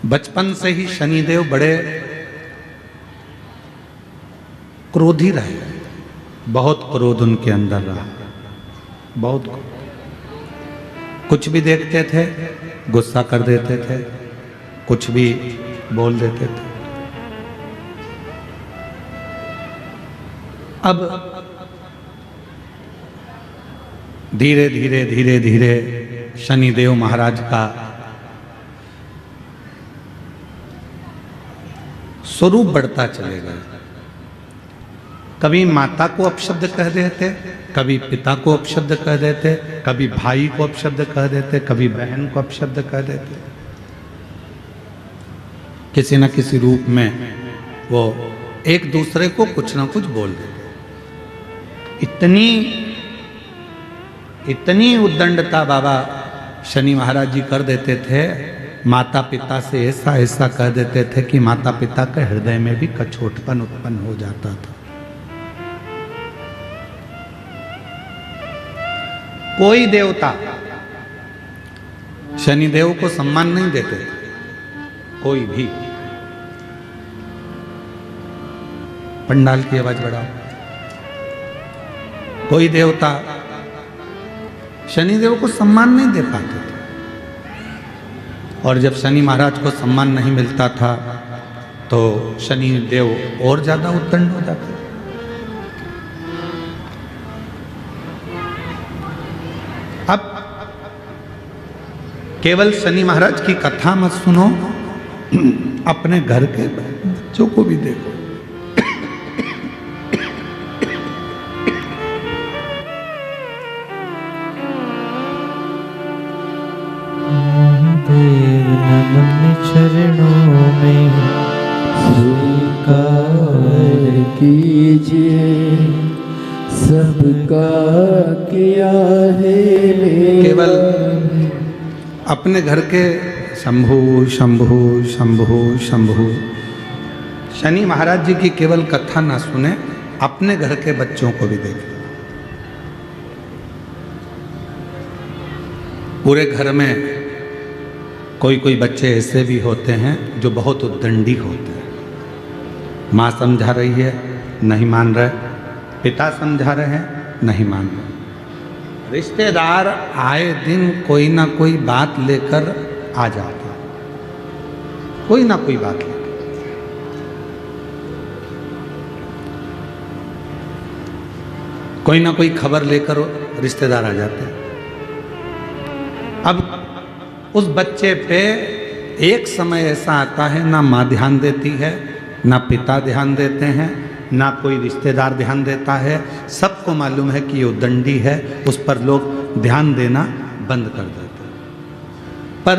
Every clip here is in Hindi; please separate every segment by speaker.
Speaker 1: बचपन से ही शनिदेव बड़े क्रोधी रहे, बहुत क्रोध उनके अंदर रहा, बहुत कुछ भी देखते थे गुस्सा कर देते थे, कुछ भी बोल देते थे। अब धीरे धीरे धीरे धीरे शनिदेव महाराज का स्वरूप बढ़ता चलेगा। कभी माता को अपशब्द कह देते, कभी पिता को अपशब्द कह देते, कभी भाई को अपशब्द कह देते, कभी बहन को अपशब्द कह देते। किसी न किसी रूप में वो एक दूसरे को कुछ ना कुछ बोल देते। इतनी उद्दंडता बाबा शनि महाराज जी कर देते थे, माता पिता से ऐसा ऐसा कह देते थे कि माता पिता के हृदय में भी कछोटपन उत्पन्न हो जाता था। कोई देवता शनिदेव को सम्मान नहीं देते, कोई भी। पंडाल की आवाज बढ़ाओ। कोई देवता शनिदेव को सम्मान नहीं दे पाते थे, और जब शनि महाराज को सम्मान नहीं मिलता था तो शनिदेव और ज्यादा उद्दंड हो जाते। अब केवल शनि महाराज की कथा मत सुनो, अपने घर के बच्चों को भी देखो।
Speaker 2: चरणों में स्वीकार कीजिए, सबका किया है
Speaker 1: केवल अपने घर के शंभु शंभु शंभु शंभु शनि महाराज जी की केवल कथा ना सुने, अपने घर के बच्चों को भी देखें। पूरे घर में कोई कोई बच्चे ऐसे भी होते हैं जो बहुत उद्दंडी होते हैं। माँ समझा रही है नहीं मान रहे, पिता समझा रहे हैं नहीं मान रहे, रिश्तेदार आए दिन कोई ना कोई बात लेकर आ जाते हैं, कोई ना कोई बात लेकर। कोई ना कोई खबर लेकर रिश्तेदार आ जाते हैं। अब उस बच्चे पे एक समय ऐसा आता है, ना माँ ध्यान देती है, ना पिता ध्यान देते हैं, ना कोई रिश्तेदार ध्यान देता है। सबको मालूम है कि ये उद्दंडी है, उस पर लोग ध्यान देना बंद कर देते हैं। पर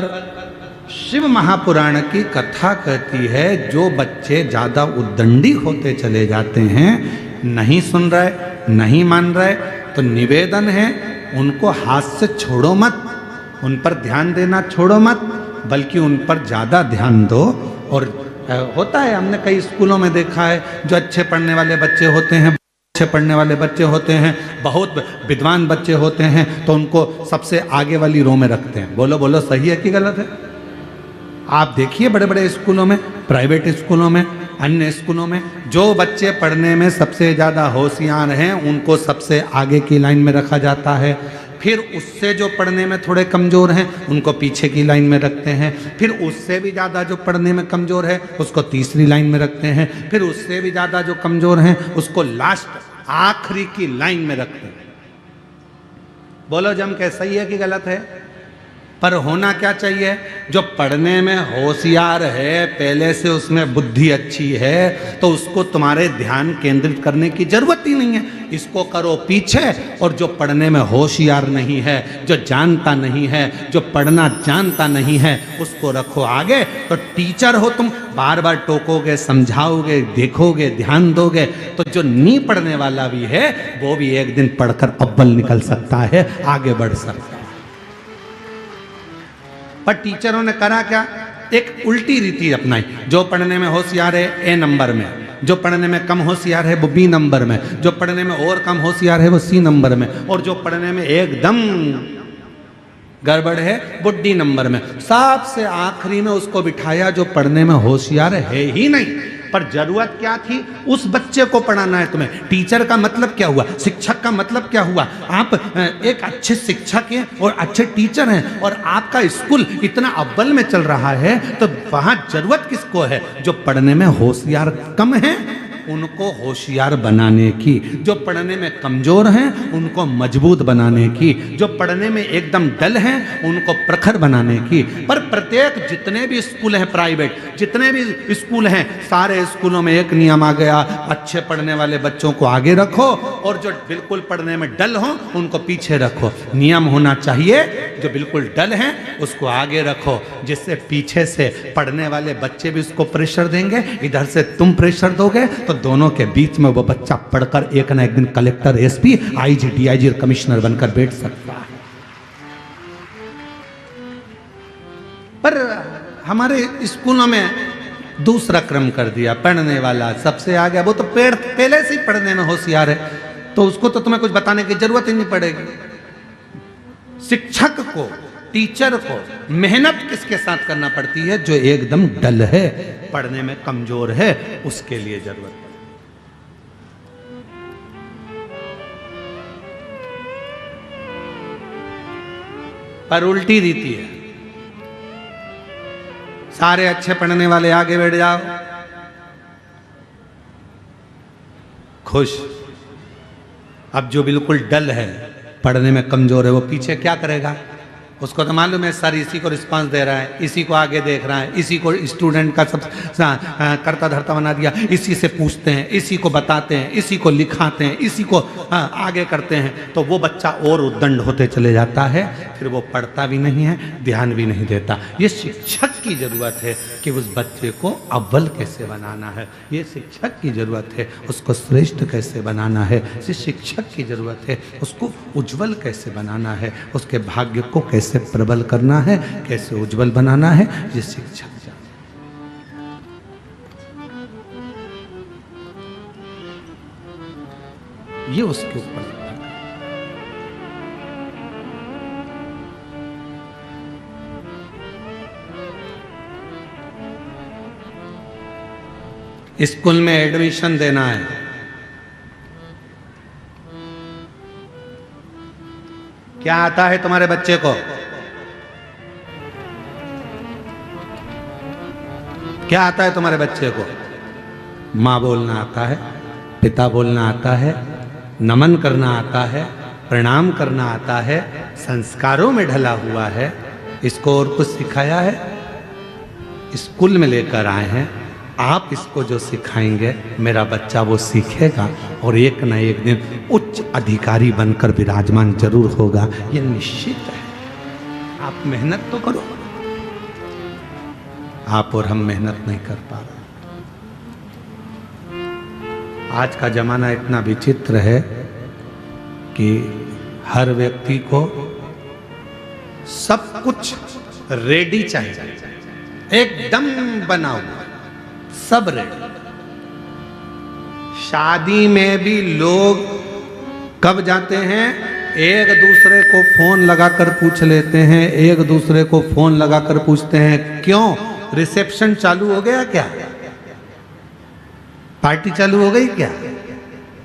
Speaker 1: शिव महापुराण की कथा कहती है जो बच्चे ज़्यादा उद्दंडी होते चले जाते हैं, नहीं सुन रहे, नहीं मान रहे, तो निवेदन है उनको हाथ से छोड़ो मत, उन पर ध्यान देना छोड़ो मत, बल्कि उन पर ज़्यादा ध्यान दो। और होता है, हमने कई स्कूलों में देखा है, जो अच्छे पढ़ने वाले बच्चे होते हैं, अच्छे पढ़ने वाले बच्चे होते हैं, बहुत विद्वान बच्चे होते हैं, तो उनको सबसे आगे वाली रो में रखते हैं। बोलो बोलो, सही है कि गलत है? आप देखिए बड़े बड़े स्कूलों में, प्राइवेट स्कूलों में, अन्य स्कूलों में, जो बच्चे पढ़ने में सबसे ज़्यादा होशियार हैं उनको सबसे आगे की लाइन में रखा जाता है। फिर उससे जो पढ़ने में थोड़े कमज़ोर हैं उनको पीछे की लाइन में रखते हैं। फिर उससे भी ज़्यादा जो पढ़ने में कमज़ोर है उसको तीसरी लाइन में रखते हैं। फिर उससे भी ज़्यादा जो कमज़ोर हैं उसको लास्ट आखिरी की लाइन में रखते हैं। बोलो जम के, सही है कि गलत है? पर होना क्या चाहिए? जो पढ़ने में होशियार है, पहले से उसमें बुद्धि अच्छी है, तो उसको तुम्हारे ध्यान केंद्रित करने की जरूरत ही नहीं है, इसको करो पीछे। और जो पढ़ने में होशियार नहीं है, जो जानता नहीं है, जो पढ़ना जानता नहीं है, उसको रखो आगे। तो टीचर हो तुम, बार बार टोकोगे, समझाओगे, देखोगे, ध्यान दोगे, तो जो नहीं पढ़ने वाला भी है वो भी एक दिन पढ़कर अव्वल निकल सकता है, आगे बढ़ सकता है। पर टीचरों ने करा क्या? एक उल्टी रीति अपनाई। जो पढ़ने में होशियार है ए नंबर में, जो पढ़ने में कम होशियार है वो बी नंबर में, जो पढ़ने में और कम होशियार है वो सी नंबर में, और जो पढ़ने में एकदम गड़बड़ है बुड्ढी नंबर में। सबसे आखिरी में उसको बिठाया जो पढ़ने में होशियार है ही नहीं, पर जरूरत क्या थी, उस बच्चे को पढ़ाना है तुम्हें। टीचर का मतलब क्या हुआ, शिक्षक का मतलब क्या हुआ। आप एक अच्छे शिक्षक हैं और अच्छे टीचर हैं और आपका स्कूल इतना अव्वल में चल रहा है, तो वहां जरूरत किसको है, जो पढ़ने में होशियार कम है उनको होशियार बनाने की, जो पढ़ने में कमजोर हैं उनको मजबूत बनाने की, जो पढ़ने में एकदम डल हैं उनको प्रखर बनाने की। पर प्रत्येक जितने भी स्कूल हैं प्राइवेट, जितने भी स्कूल हैं, सारे स्कूलों में एक नियम आ गया, अच्छे पढ़ने वाले बच्चों को आगे रखो और जो बिल्कुल पढ़ने में डल हो उनको पीछे रखो। नियम होना चाहिए जो बिल्कुल डल हैं उसको आगे रखो, जिससे पीछे से पढ़ने वाले बच्चे भी उसको प्रेशर देंगे, इधर से तुम प्रेशर दोगे, तो दोनों के बीच में वो बच्चा पढ़कर एक ना एक दिन कलेक्टर, एसपी, आईजी, डीआईजी और कमिश्नर बनकर बैठ सकता है। पर हमारे स्कूलों में दूसरा क्रम कर दिया, पढ़ने वाला सबसे आ गया, वो तो पहले से ही पढ़ने में होशियार है, तो उसको तो तुम्हें कुछ बताने की जरूरत ही नहीं पड़ेगी। शिक्षक को, टीचर को मेहनत किसके साथ करना पड़ती है, जो एकदम डल है, पढ़ने में कमजोर है, उसके लिए जरूरत है। पर उल्टी रीति है, सारे अच्छे पढ़ने वाले आगे बैठ जाओ, खुश। अब जो बिल्कुल डल है, पढ़ने में कमजोर है, वो पीछे क्या करेगा, उसको तो मालूम है सर इसी को रिस्पांस दे रहा है, इसी को आगे देख रहा है, इसी को स्टूडेंट का सब करता धरता बना दिया, इसी से पूछते हैं, इसी को बताते हैं, इसी को लिखाते हैं, इसी को आगे करते हैं, तो वो बच्चा और उद्दंड होते चले जाता है, फिर वो पढ़ता भी नहीं है, ध्यान भी नहीं देता। ये शिक्षक की जरूरत है कि उस बच्चे को अव्वल कैसे बनाना है, ये शिक्षक की जरूरत है, उसको श्रेष्ठ कैसे बनाना है, ये शिक्षक की जरूरत है, उसको उज्जवल कैसे बनाना है, उसके भाग्य को कैसे प्रबल करना है, कैसे उज्जवल बनाना है, ये शिक्षक जाने। ये उसके ऊपर स्कूल में एडमिशन देना है, क्या आता है तुम्हारे बच्चे को, क्या आता है तुम्हारे बच्चे को, माँ बोलना आता है, पिता बोलना आता है, नमन करना आता है, प्रणाम करना आता है, संस्कारों में ढला हुआ है, इसको और कुछ सिखाया है, स्कूल में लेकर आए हैं, आप इसको जो सिखाएंगे मेरा बच्चा वो सीखेगा और एक न एक दिन उच्च अधिकारी बनकर विराजमान जरूर होगा, ये निश्चित है। आप मेहनत तो करो, आप और हम मेहनत नहीं कर पा रहे। आज का जमाना इतना विचित्र है कि हर व्यक्ति को सब कुछ रेडी चाहिए, एकदम बना हुआ, सब रेडी। शादी में भी लोग कब जाते हैं, एक दूसरे को फोन लगाकर पूछ लेते हैं, एक दूसरे को फोन लगाकर पूछते हैं, क्यों रिसेप्शन चालू हो गया क्या, पार्टी चालू हो गई क्या।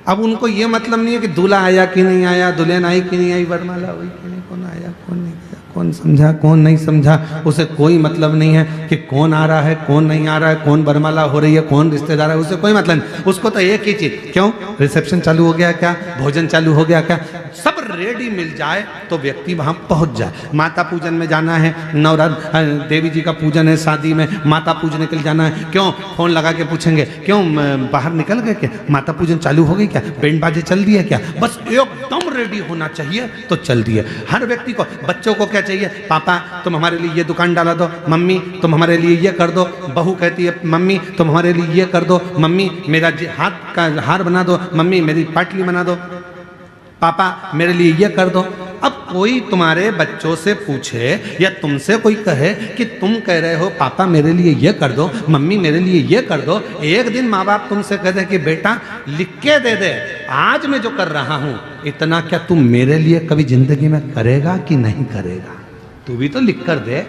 Speaker 1: अब उनको ये मतलब नहीं है कि दूल्हा आया कि नहीं आया, दुल्हन आई कि नहीं आई, वरमाला हुई कि नहीं, कौन आया कौन नहीं आया, कौन समझा कौन नहीं समझा, उसे कोई मतलब नहीं है कि कौन आ रहा है कौन नहीं आ रहा है, कौन वरमाला हो रही है कौन रिश्तेदार है, उसे कोई मतलब नहीं। उसको तो एक ही चीज, क्यों रिसेप्शन चालू हो गया क्या, भोजन चालू हो गया क्या, सब रेडी मिल जाए तो व्यक्ति वहां पहुंच जाए। माता पूजन में जाना है, नवरात्र देवी जी का पूजन है, शादी में माता पूजने के लिए जाना है, क्यों फोन लगा के पूछेंगे, क्यों बाहर निकल गए क्या, माता पूजन चालू हो गई क्या, बैंड बाजे चल दिए क्या, बस एकदम रेडी होना चाहिए तो चल दिए। हर व्यक्ति को, बच्चों को क्या चाहिए, पापा तुम हमारे लिए ये दुकान डाला दो, मम्मी तुम हमारे लिए ये कर दो, बहू कहती है मम्मी तुम हमारे लिए ये कर दो, मम्मी मेरा हाथ का हार बना दो, मम्मी मेरी पाटली बना दो, पापा मेरे लिए ये कर दो। अब कोई तुम्हारे बच्चों से पूछे या तुमसे कोई कहे कि तुम कह रहे हो पापा मेरे लिए ये कर दो, मम्मी मेरे लिए ये कर दो, एक दिन माँ बाप तुमसे कह दे कि बेटा लिख के दे दे, आज मैं जो कर रहा हूं इतना क्या तुम मेरे लिए कभी जिंदगी में करेगा कि नहीं करेगा। तू भी तो लिख कर दे,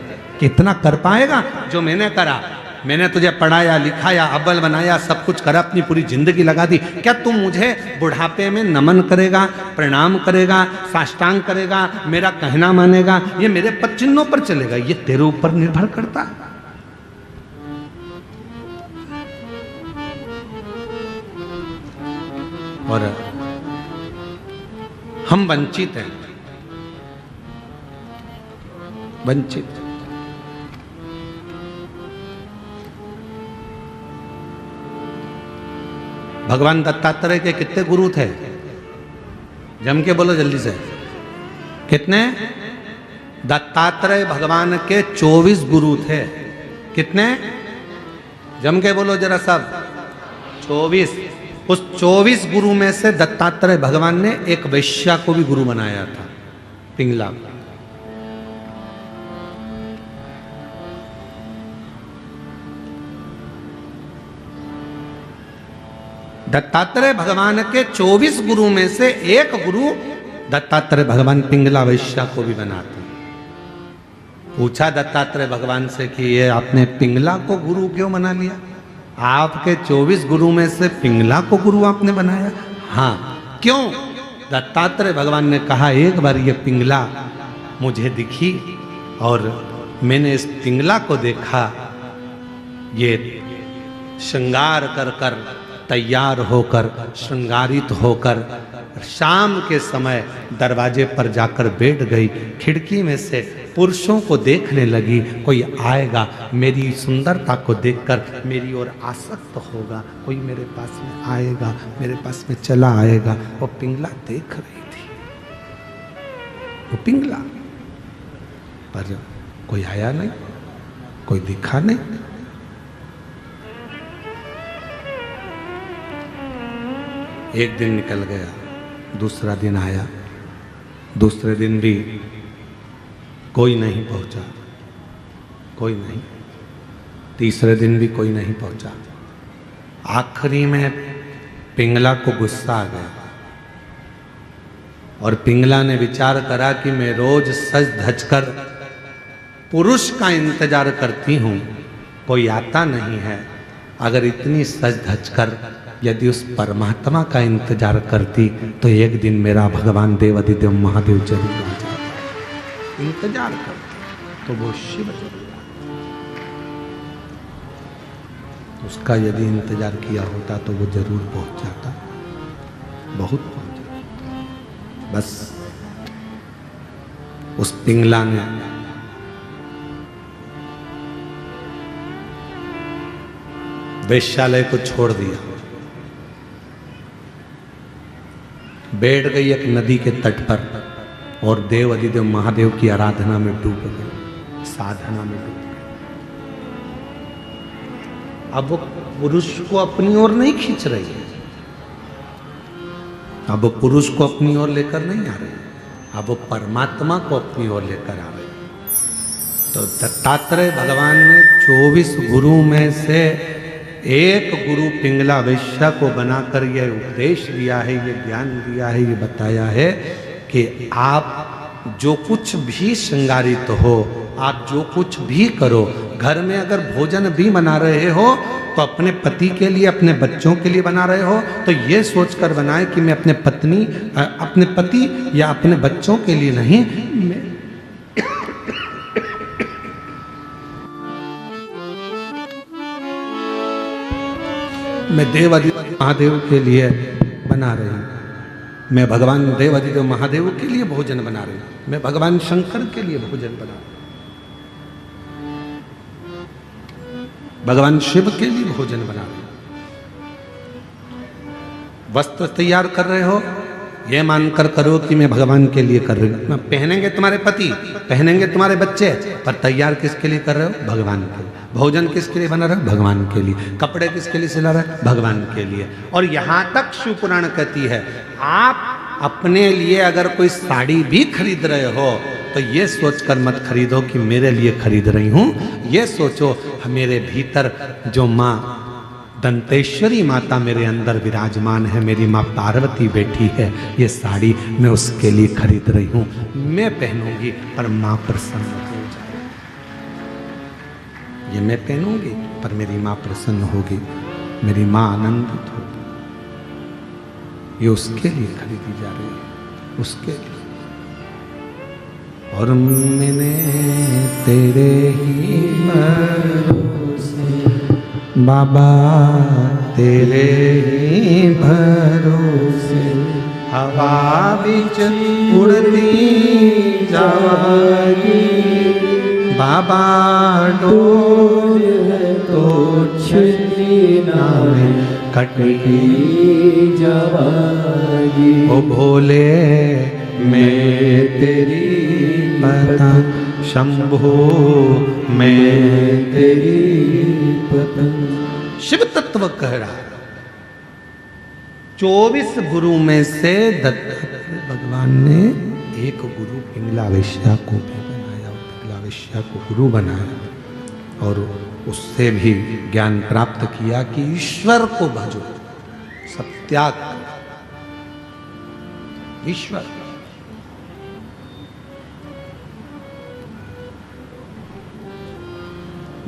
Speaker 1: कितना कर पाएगा जो मैंने करा। मैंने तुझे पढ़ाया लिखाया अव्वल बनाया सब कुछ करा, अपनी पूरी जिंदगी लगा दी। क्या तुम मुझे बुढ़ापे में नमन करेगा, प्रणाम करेगा, साष्टांग करेगा, मेरा कहना मानेगा, ये मेरे पद चिन्हों पर चलेगा? ये तेरे ऊपर निर्भर करता है। और हम वंचित हैं, वंचित। भगवान दत्तात्रेय के कितने गुरु थे? जम के बोलो जल्दी से, कितने? दत्तात्रेय भगवान के 24 गुरु थे। कितने? जम के बोलो जरा सब। 24। उस 24 गुरु में से दत्तात्रेय भगवान ने एक वैश्या को भी गुरु बनाया था, पिंगला। दत्तात्रेय भगवान के 24 गुरु में से एक गुरु दत्तात्रेय भगवान पिंगला वैश्या को भी बनाते। पूछा दत्तात्रेय भगवान से कि ये आपने पिंगला को गुरु क्यों बना लिया? आपके 24 गुरु में से पिंगला को गुरु आपने बनाया? हाँ। क्यों? दत्तात्रेय भगवान ने कहा एक बार ये पिंगला मुझे दिखी और मैंने इस पिंगला को देखा, ये श्रृंगार कर कर तैयार होकर श्रृंगारित होकर शाम के समय दरवाजे पर जाकर बैठ गई, खिड़की में से पुरुषों को देखने लगी, कोई आएगा मेरी सुंदरता को देखकर मेरी ओर आसक्त होगा, कोई मेरे पास में आएगा, मेरे पास में चला आएगा। वो पिंगला देख रही थी, वो पिंगला, पर कोई आया नहीं, कोई दिखा नहीं। एक दिन निकल गया, दूसरा दिन आया, दूसरे दिन भी कोई नहीं पहुंचा, कोई नहीं, तीसरे दिन भी कोई नहीं पहुंचा। आखिरी में पिंगला को गुस्सा आ गया और पिंगला ने विचार करा कि मैं रोज सज धज कर पुरुष का इंतजार करती हूं, कोई आता नहीं है। अगर इतनी सज धज कर यदि उस परमात्मा का इंतजार करती तो एक दिन मेरा भगवान देवाधिदेव महादेव जरूर आ जाता। इंतजार करती तो वो शिव जरूर आता। उसका यदि इंतजार किया होता तो वो जरूर पहुंच जाता, बहुत पहुंच जाता। बस उस पिंगला ने वेश्यालय को छोड़ दिया, बैठ गई एक नदी के तट पर और देव अधिदेव महादेव की आराधना में डूब गई, साधना में डूब गई। अब वो पुरुष को अपनी ओर नहीं खींच रही है, अब वो पुरुष को अपनी ओर लेकर नहीं आ रही, अब वो परमात्मा को अपनी ओर लेकर आ रही। तो दत्तात्रेय भगवान ने 24 गुरु में से एक गुरु पिंगला वैश्या को बनाकर यह उपदेश दिया है, ये ज्ञान दिया है, ये बताया है कि आप जो कुछ भी श्रृंगारित हो, आप जो कुछ भी करो, घर में अगर भोजन भी बना रहे हो तो अपने पति के लिए, अपने बच्चों के लिए बना रहे हो तो ये सोचकर बनाए कि मैं अपने पति या अपने बच्चों के लिए नहीं, मैं देवाधिदेव महादेव के लिए बना रही हूँ, मैं भगवान देवाधिदेव महादेव के लिए भोजन बना रही हूँ, मैं भगवान शंकर के लिए भोजन बना रही हूँ, भगवान शिव के लिए भोजन बना रही हूँ। वस्त्र तैयार कर रहे हो ये मानकर करो कि मैं भगवान के लिए कर रही हूँ। पहनेंगे तुम्हारे पति, पहनेंगे तुम्हारे बच्चे, पर तैयार किसके लिए कर रहे हो? भगवान के लिए। भोजन किसके लिए बना रहे हो? भगवान के लिए। कपड़े किसके लिए सिला रहे हो? भगवान के लिए। और यहाँ तक शिव पुराण कहती है आप अपने लिए अगर कोई साड़ी भी खरीद रहे हो तो ये सोचकर मत खरीदो कि मेरे लिए खरीद रही हूँ, ये सोचो मेरे भीतर जो माँ दंतेश्वरी माता मेरे अंदर विराजमान है, मेरी माँ पार्वती बैठी है, ये साड़ी मैं उसके लिए खरीद रही हूँ, मैं पहनूंगी पर माँ प्रसन्न हो। ये मैं पहनूंगी, पर मेरी माँ प्रसन्न होगी, मेरी माँ आनंदित होगी। ये उसके लिए खरीदी जा रही है, उसके लिए। और मैंने तेरे ही भरोसे बाबा, तेरे ही भरोसे हवा बिच उड़ती जागी, बाबा डोर है तो छली नावे कटकी जागी। ओ भोले मैं तेरी पतंग, शंभो मैं तेरी पतंग। शिव तत्व कह रहा है 24 गुरु में से दत्तात्रेय भगवान ने एक गुरु पिंगला वेश्या को भी बनाया, पिंगला वेश्या को गुरु बनाया और उससे भी ज्ञान प्राप्त किया कि ईश्वर को भजो, सत्याग ईश्वर।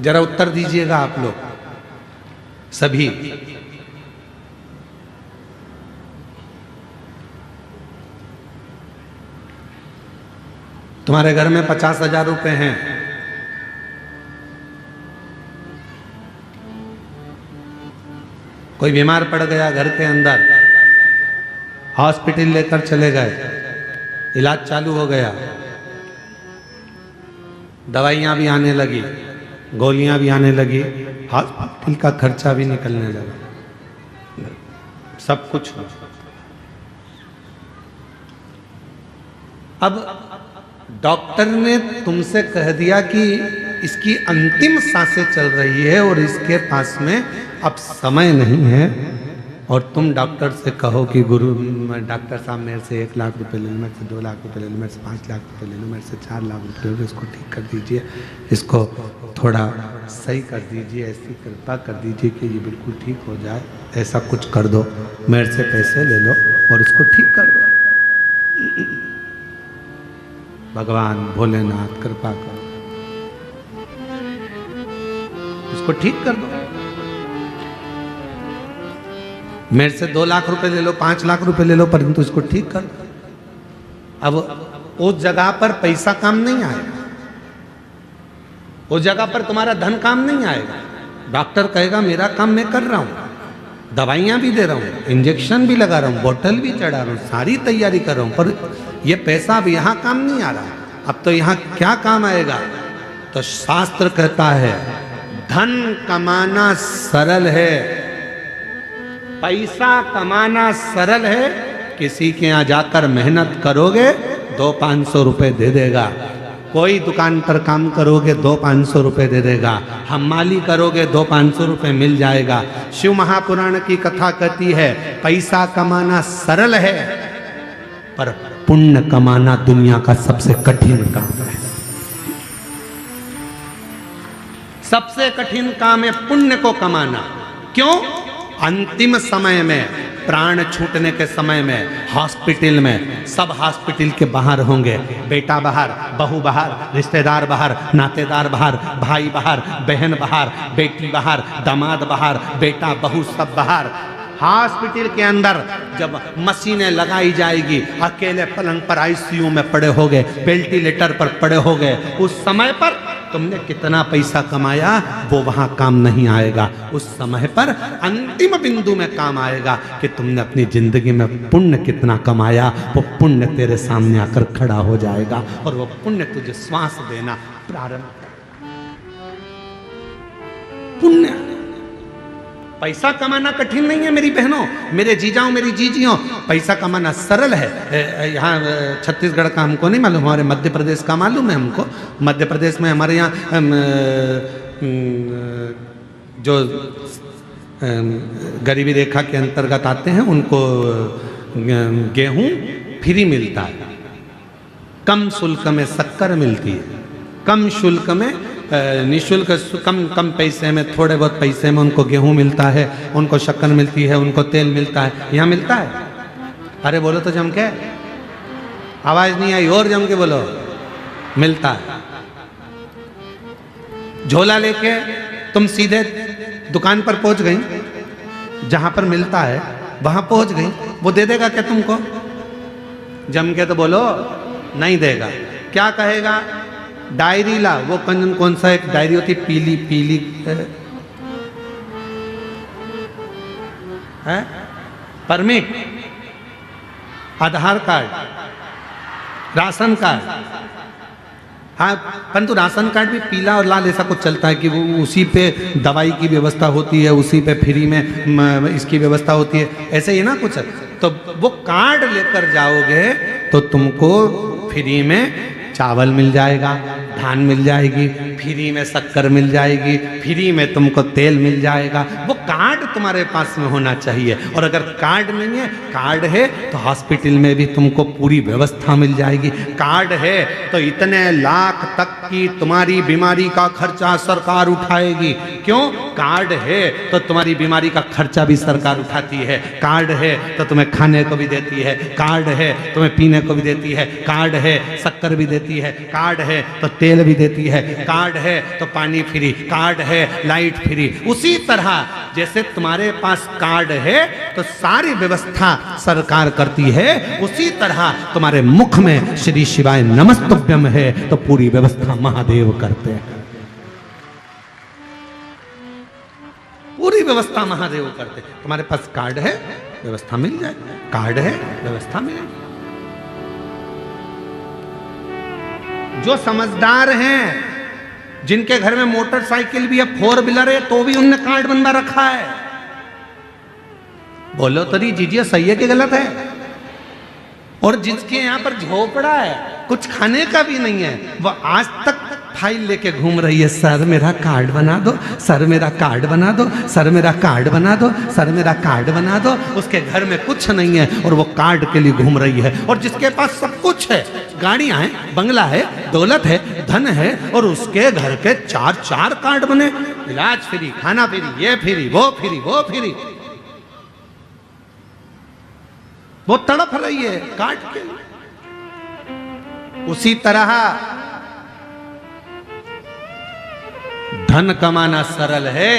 Speaker 1: जरा उत्तर दीजिएगा आप लोग सभी। तुम्हारे घर में 50,000 रुपए हैं, कोई बीमार पड़ गया घर के अंदर, हॉस्पिटल लेकर चले गए, इलाज चालू हो गया, दवाइयां भी आने लगी, गोलियां भी आने लगी, हॉस्पिटल का खर्चा भी निकलने लगा, सब कुछ। अब डॉक्टर ने तुमसे कह दिया कि इसकी अंतिम सांसें चल रही है और इसके पास में अब समय नहीं है, और तुम डॉक्टर से कहो कि गुरु डॉक्टर साहब मेरे से 1 लाख रुपए ले लो, मेरे से 2 लाख रुपए ले लो, मेरे से 5 लाख रुपए ले लो, मेरे से 4 लाख रुपए ले लो, इसको ठीक कर दीजिए, इसको थोड़ा सही कर दीजिए, ऐसी कृपा कर दीजिए कि ये बिल्कुल ठीक हो जाए, ऐसा कुछ कर दो, मेरे से पैसे ले लो और इसको ठीक कर दो। भगवान भोलेनाथ कृपा करो, इसको ठीक कर दो। मेरे से 2 लाख रुपए ले लो, 5 लाख रुपए ले लो, परंतु इसको ठीक कर दो। अब उस जगह पर पैसा काम नहीं आएगा, उस जगह पर तुम्हारा धन काम नहीं आएगा। डॉक्टर कहेगा मेरा काम मैं कर रहा हूं, दवाइयां भी दे रहा हूं, इंजेक्शन भी लगा रहा हूं, बोतल भी चढ़ा रहा हूं, सारी तैयारी कर रहा हूं, पर ये पैसा अब यहां काम नहीं आ रहा। अब तो यहां क्या काम आएगा? तो शास्त्र कहता है धन कमाना सरल है, पैसा कमाना सरल है, किसी के यहां जाकर मेहनत करोगे 200-500 रुपए दे देगा, कोई दुकान पर काम करोगे 200-500 रुपए दे देगा, हमाली करोगे 200-500 रुपए मिल जाएगा। शिव महापुराण की कथा कहती है पैसा कमाना सरल है, पर पुण्य कमाना दुनिया का सबसे कठिन काम है। सबसे कठिन काम है पुण्य को कमाना। क्यों? अंतिम समय में, प्राण छूटने के समय में, हॉस्पिटल में, सब हॉस्पिटल के बाहर होंगे, बेटा बाहर, बहू बाहर, रिश्तेदार बाहर, नातेदार बाहर, भाई बाहर, बहन बाहर, बेटी बाहर, दामाद बाहर, बेटा बहू सब बाहर। हॉस्पिटल के अंदर जब मशीनें लगाई जाएगी, अकेले पलंग पर आईसीयू में पड़े होगे, वेंटिलेटर पर पड़े होगे, उस समय पर तुमने कितना पैसा कमाया वो वहां काम नहीं आएगा। उस समय पर अंतिम बिंदु में काम आएगा कि तुमने अपनी जिंदगी में पुण्य कितना कमाया, वो पुण्य तेरे सामने आकर खड़ा हो जाएगा और वो पुण्य तुझे श्वास देना प्रारंभ। पुण्य, पैसा कमाना कठिन नहीं है मेरी बहनों, मेरे जीजाओं, मेरी जीजियों, पैसा कमाना सरल है। यहाँ छत्तीसगढ़ का हमको नहीं मालूम, हमारे मध्य प्रदेश का मालूम है हमको। मध्य प्रदेश में हमारे यहाँ जो गरीबी रेखा के अंतर्गत आते हैं उनको गेहूं फ्री मिलता है, कम शुल्क में शक्कर मिलती है, कम शुल्क में निःशुल्क, कम पैसे में, थोड़े बहुत पैसे में उनको गेहूं मिलता है, उनको शक्कर मिलती है, उनको तेल मिलता है। यहाँ मिलता है? अरे बोलो तो जम के, आवाज नहीं आई, और जम के बोलो। मिलता है। झोला लेके तुम सीधे दुकान पर पहुंच गई, जहां पर मिलता है वहां पहुंच गई, वो दे देगा क्या तुमको? जम के तो बोलो, नहीं देगा। क्या कहेगा? डायरी ला। वो कौन सा एक डायरी होती पीली पीली है, परमिट, आधार कार्ड, राशन कार्ड। हाँ, परंतु राशन कार्ड भी पीला और लाल ऐसा कुछ चलता है कि वो उसी पे दवाई की व्यवस्था होती है, उसी पे फ्री में इसकी व्यवस्था होती है, ऐसे ही ना कुछ। तो वो कार्ड लेकर जाओगे तो तुमको फ्री में चावल मिल जाएगा, धान मिल जाएगी, फ्री में शक्कर मिल जाएगी, फ्री में तुमको तेल मिल जाएगा। वो कार्ड तुम्हारे पास में होना चाहिए। और अगर कार्ड नहीं है, कार्ड है तो हॉस्पिटल में भी तुमको पूरी व्यवस्था मिल जाएगी। कार्ड है तो इतने लाख तक की तुम्हारी बीमारी का खर्चा सरकार उठाएगी। क्यों? कार्ड है तो तुम्हारी बीमारी का खर्चा भी सरकार उठाती है। कार्ड है तो तुम्हें खाने को भी देती है, कार्ड है तुम्हें पीने को भी देती है, कार्ड है शक्कर भी देती है, कार्ड है तो तेल भी देती है, कार्ड है तो पानी फ्री, कार्ड है लाइट फ्री। उसी तरह जैसे तुम्हारे पास कार्ड है तो सारी व्यवस्था सरकार करती है, उसी तरह तुम्हारे मुख में श्री शिवाय नमस्तुभ्यम है तो पूरी व्यवस्था महादेव करते हैं। पूरी व्यवस्था महादेव करते हैं। तुम्हारे पास कार्ड है, व्यवस्था मिल जाए, कार्ड है, व्यवस्था मिलेगी। जो समझदार हैं, जिनके घर में मोटरसाइकिल भी है, 4 व्हीलर है, तो भी उनने कार्ड बनवा रखा है। बोलो तो नहीं जीजिए, सही है कि गलत है? और जिसके यहाँ पर झोपड़ा है, कुछ खाने का भी नहीं है, वो आज तक फाइल लेके घूम रही है, सर मेरा कार्ड बना दो, सर मेरा कार्ड बना दो, सर मेरा कार्ड बना दो, सर मेरा कार्ड बना दो। उसके घर में कुछ नहीं है और वो कार्ड के लिए घूम रही है। और जिसके पास सब कुछ है, गाड़ियां हैं, बंगला है, दौलत है, धन है, और उसके घर के 4 कार्ड बने, इलाज फ्री, खाना फ्री, ये फ्री, वो फ्री, वो फ्री। वो तड़प रही है कार्ड के लिए। उसी तरह धन कमाना सरल है,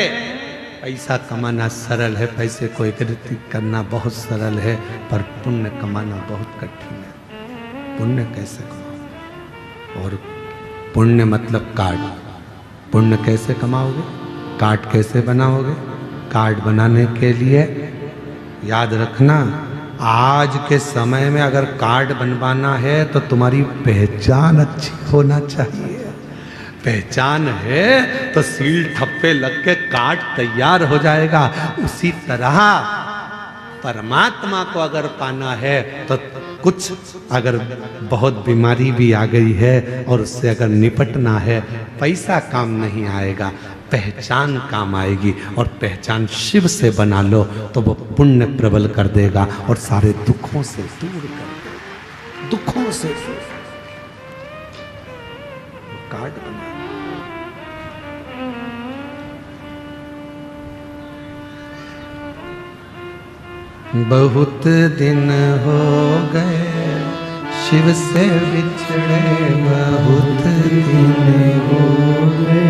Speaker 1: पैसा कमाना सरल है, पैसे को एकत्रित करना बहुत सरल है, पर पुण्य कमाना बहुत कठिन है। पुण्य कैसे कमाओ? और पुण्य मतलब कार्ड। पुण्य कैसे कमाओगे? कार्ड कैसे बनाओगे? कार्ड बनाने के लिए याद रखना, आज के समय में अगर कार्ड बनवाना है तो तुम्हारी पहचान अच्छी होना चाहिए। पहचान है तो सील ठप्पे लग के कार्ड तैयार हो जाएगा। उसी तरह परमात्मा को अगर पाना है तो कुछ अगर बहुत बीमारी भी आ गई है और उससे अगर निपटना है, पैसा काम नहीं आएगा, पहचान काम आएगी। और पहचान शिव से बना लो तो वो पुण्य प्रबल कर देगा और सारे दुखों से दूर कर देगा। दुखों से कार्ड बना। बहुत दिन हो गए शिव से बिछड़े, बहुत दिन हो गए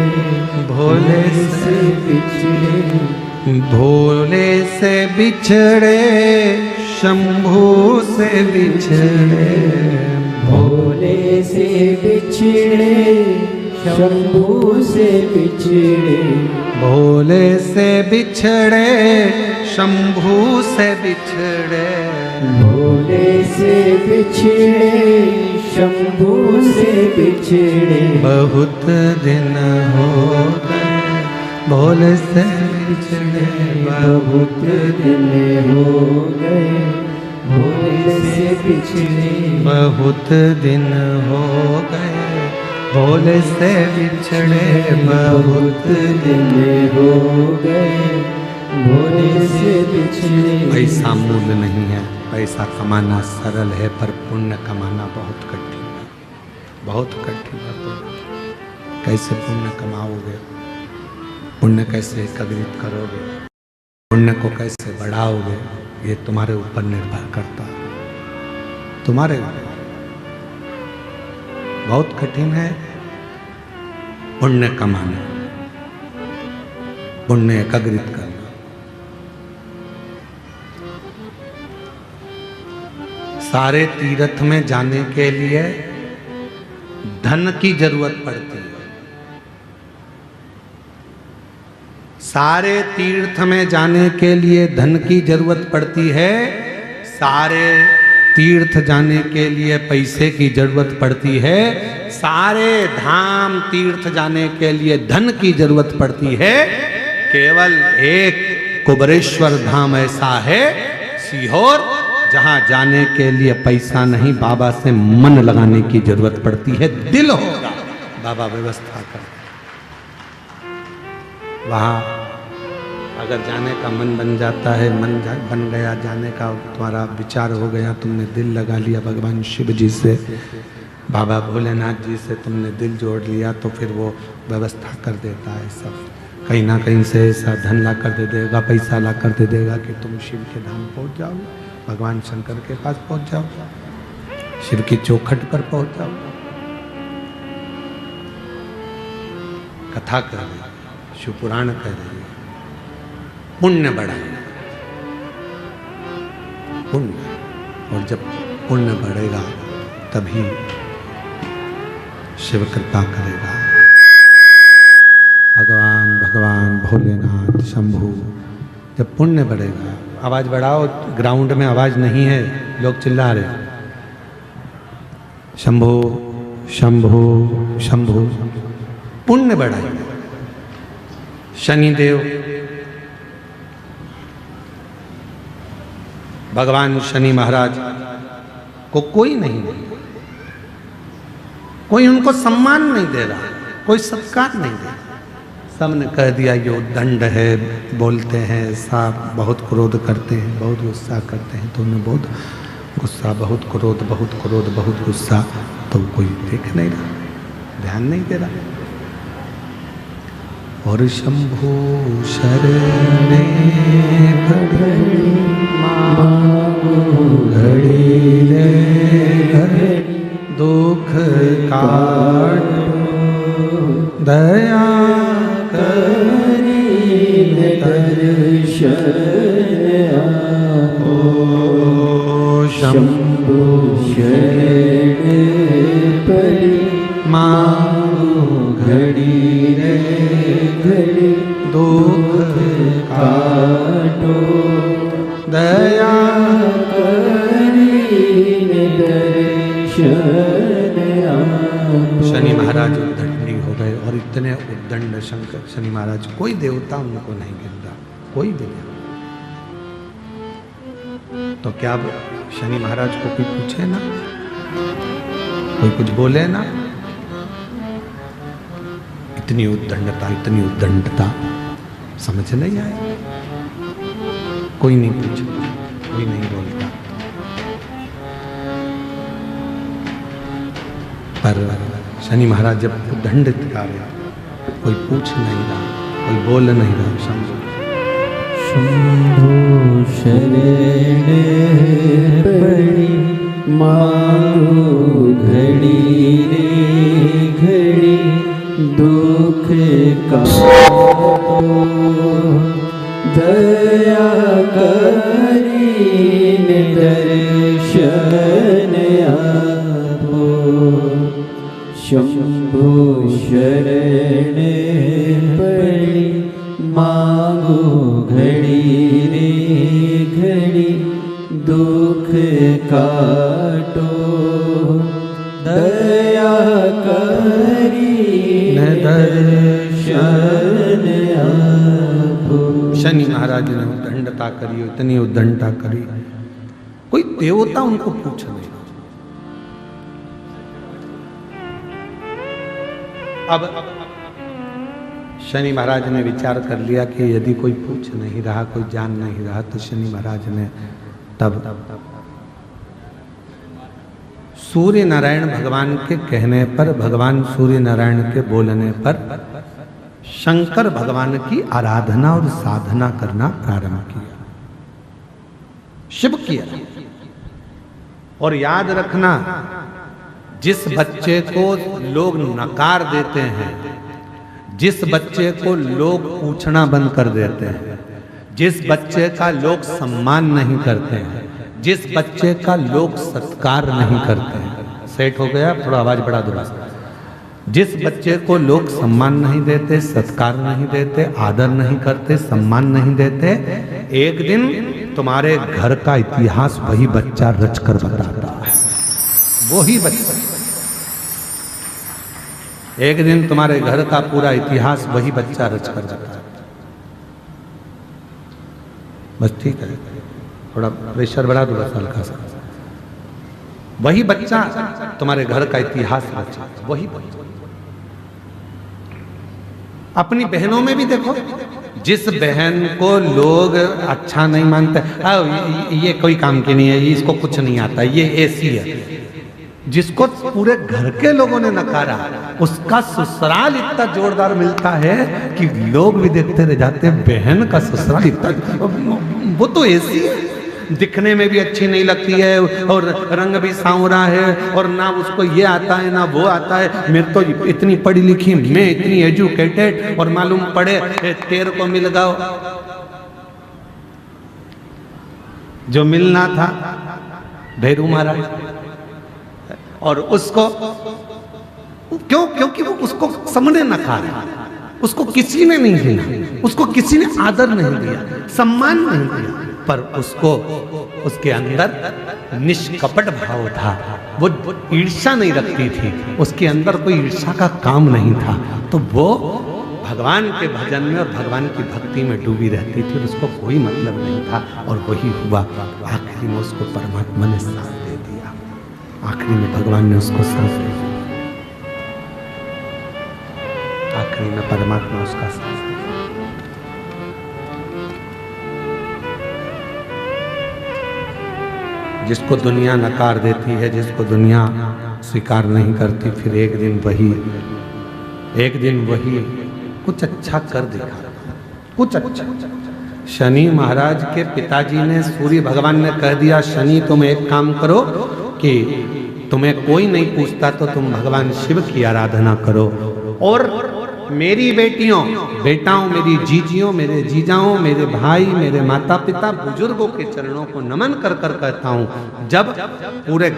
Speaker 1: भोले से बिछड़े, भोले से बिछड़े, शंभू से बिछड़े,
Speaker 2: भोले से बिछड़े, शंभू से बिछड़े,
Speaker 1: भोले से बिछड़े, शंभू से बिछड़े,
Speaker 2: भोले से बिछड़े, शंभू से बिछड़े।
Speaker 1: बहुत दिन हो गए भोले से बिछड़े,
Speaker 2: बहुत दिन हो गए भोले से बिछड़े,
Speaker 1: बहुत दिन हो गए भोले से बिछड़े,
Speaker 2: बहुत दिन हो गए भोले से बिछड़े।
Speaker 1: पैसा मूल्य नहीं है, पैसा कमाना सरल है, पर पुण्य कमाना बहुत कठिन है, बहुत कठिन है। कैसे पुण्य कमाओगे? पुण्य कैसे एकत्रित करोगे? पुण्य को कैसे बढ़ाओगे? ये तुम्हारे ऊपर निर्भर करता है, तुम्हारे ऊपर। बहुत कठिन है पुण्य कमाना। पुण्य एकत्रित करना। सारे तीर्थ में जाने के लिए धन की जरूरत पड़ती है। सारे तीर्थ में जाने के लिए धन की जरूरत पड़ती है। सारे तीर्थ जाने के लिए पैसे की जरूरत पड़ती है। सारे धाम तीर्थ जाने के लिए धन की जरूरत पड़ती है। केवल एक कुबरेश्वर धाम ऐसा है सीहोर, जहां जाने के लिए पैसा नहीं, बाबा से मन लगाने की जरूरत पड़ती है। दिल होगा, बाबा व्यवस्था कर। वहां अगर जाने का मन बन जाता है, बन गया जाने का, तुम्हारा विचार हो गया, तुमने दिल लगा लिया भगवान शिव जी से, बाबा भोलेनाथ जी से तुमने दिल जोड़ लिया, तो फिर वो व्यवस्था कर देता है सब। कहीं ना कहीं से ऐसा धन ला कर दे देगा, पैसा ला कर दे देगा कि तुम शिव के धाम पहुंच जाओ, भगवान शंकर के पास पहुंच जाओ, शिव की चौखट पर पहुंच जाओ। कथा कर रही, शिव पुराण कह रही है, पुण्य बढ़ाएगा, पुण्य। और जब पुण्य बढ़ेगा तभी शिव कृपा करेगा। भगवान भोलेनाथ शंभू, जब पुण्य बढ़ेगा। आवाज बढ़ाओ, ग्राउंड में आवाज नहीं है, लोग चिल्ला रहे। शंभू शंभू शंभू, पुण्य बढ़ाएगा। शनिदेव, भगवान शनि महाराज को कोई नहीं दे, कोई उनको सम्मान नहीं दे रहा, कोई सत्कार नहीं दे रहा। सबने कह दिया ये उद्दंड है, बोलते हैं ऐसा, बहुत क्रोध करते हैं, बहुत गुस्सा करते हैं। तो उन्हें बहुत गुस्सा, बहुत क्रोध, बहुत क्रोध, बहुत गुस्सा, तो कोई देख नहीं रहा, ध्यान नहीं दे रहा। और शंभु शरणे घड़ी घड़ी रे घड़ी, दुख काटो दया करी दर्शन आपो। शंभु शरण पड़ी मांगो घड़ी रे घड़ी, दुख काटो दया करी दर्शन आपो। शनि महाराज उद्दंडी हो गए, और इतने उद्दंड शंकर शनि महाराज, कोई देवता उनको नहीं गिरता, कोई भी नहीं। तो क्या शनि महाराज को कोई पूछे ना, कोई कुछ बोले ना? इतनी उद्दंडता समझ नहीं आए। कोई नहीं पूछे, कोई नहीं बोलता। पर शनि महाराज जब उद्दंडित कर रहे, कोई पूछ नहीं रहा, कोई बोल नहीं रहा। शंभु
Speaker 2: शरण पड़ी मांगो घड़ी रे घड़ी, दुख काटो दया करीन दर्शन आपो। शंभु शरण पड़ी मांगो घड़ी रे घड़ी, दुख काटो दया करीन दर्शन आपो।
Speaker 1: शनि महाराज ने उद्दंडता करी, इतनी उद्दंडता करी, कोई देवता उनको पूछ नहीं। अब शनि महाराज ने विचार कर लिया कि यदि कोई पूछ नहीं रहा, कोई जान नहीं रहा, तो शनि महाराज ने तब सूर्य नारायण भगवान के कहने पर, भगवान सूर्य नारायण के बोलने पर शंकर भगवान की आराधना और साधना करना प्रारंभ किया, शिव किया। और याद रखना, जिस बच्चे को लोग नकार देते हैं, जिस बच्चे को लोग पूछना बंद कर देते हैं, जिस बच्चे का लोग सम्मान नहीं करते हैं, जिस बच्चे का लोग सत्कार नहीं करते हैं, सेट हो गया, थोड़ा आवाज बढ़ा दो। जिस बच्चे को लोग सम्मान नहीं देते, सत्कार नहीं देते, आदर नहीं करते, सम्मान नहीं देते, एक दिन तुम्हारे घर का इतिहास वही बच्चा रचकर बताता है। वही बच्चा एक दिन तुम्हारे घर का पूरा इतिहास वही बच्चा रचकर बताता है। बस ठीक है, थोड़ा प्रेशर बढ़ा दो बस हल्का सा। वही बच्चा तुम्हारे घर का इतिहास रचा, वही बच्चा। अपनी बहनों में भी देखो, जिस बहन को लोग अच्छा नहीं मानते, ये कोई काम की नहीं है, इसको कुछ नहीं आता, ये ऐसी है, जिसको पूरे घर के लोगों ने नकारा, उसका ससुराल इतना जोरदार मिलता है कि लोग भी देखते रह जाते हैं। बहन का ससुराल इतना, वो तो ऐसी है, दिखने में भी अच्छी नहीं लगती है और रंग भी सांवरा है और ना उसको ये आता है ना वो आता है। मैं तो इतनी पढ़ी लिखी, मैं इतनी एजुकेटेड, और मालूम पड़े तेरे को मिल गया जो मिलना था भैरू महाराज, और उसको क्यों? क्योंकि वो उसको समझे नकारा, उसको किसी ने नहीं दिया, उसको किसी ने आदर नहीं दिया, सम्मान नहीं दिया, पर उसको उसके अंदर निष्कपट भाव था, वो ईर्ष्या नहीं रखती थी, उसके अंदर कोई ईर्ष्या का काम नहीं था, तो वो भगवान के भजन में और भगवान की भक्ति में डूबी रहती थी, और उसको कोई मतलब नहीं था। और वही हुआ, आखिरी में उसको परमात्मा ने साथ दे दिया, आखिरी में भगवान ने उसको साथ दे दिया, आखिरी में परमात्मा उसका साथ। जिसको दुनिया नकार देती है, जिसको दुनिया स्वीकार नहीं करती, फिर एक दिन वही कुछ अच्छा कर दिखा, कुछ अच्छा। शनि महाराज के पिताजी ने, सूर्य भगवान ने कह दिया, शनि तुम एक काम करो कि तुम्हें कोई नहीं पूछता तो तुम भगवान शिव की आराधना करो, और मेरी बेटियों बेटाओं, मेरी जीजियों, मेरे जीजाओं, मेरे भाई, मेरे माता पिता, बुजुर्गों के चरणों को नमन कर कर कहता हूं, जब पूरे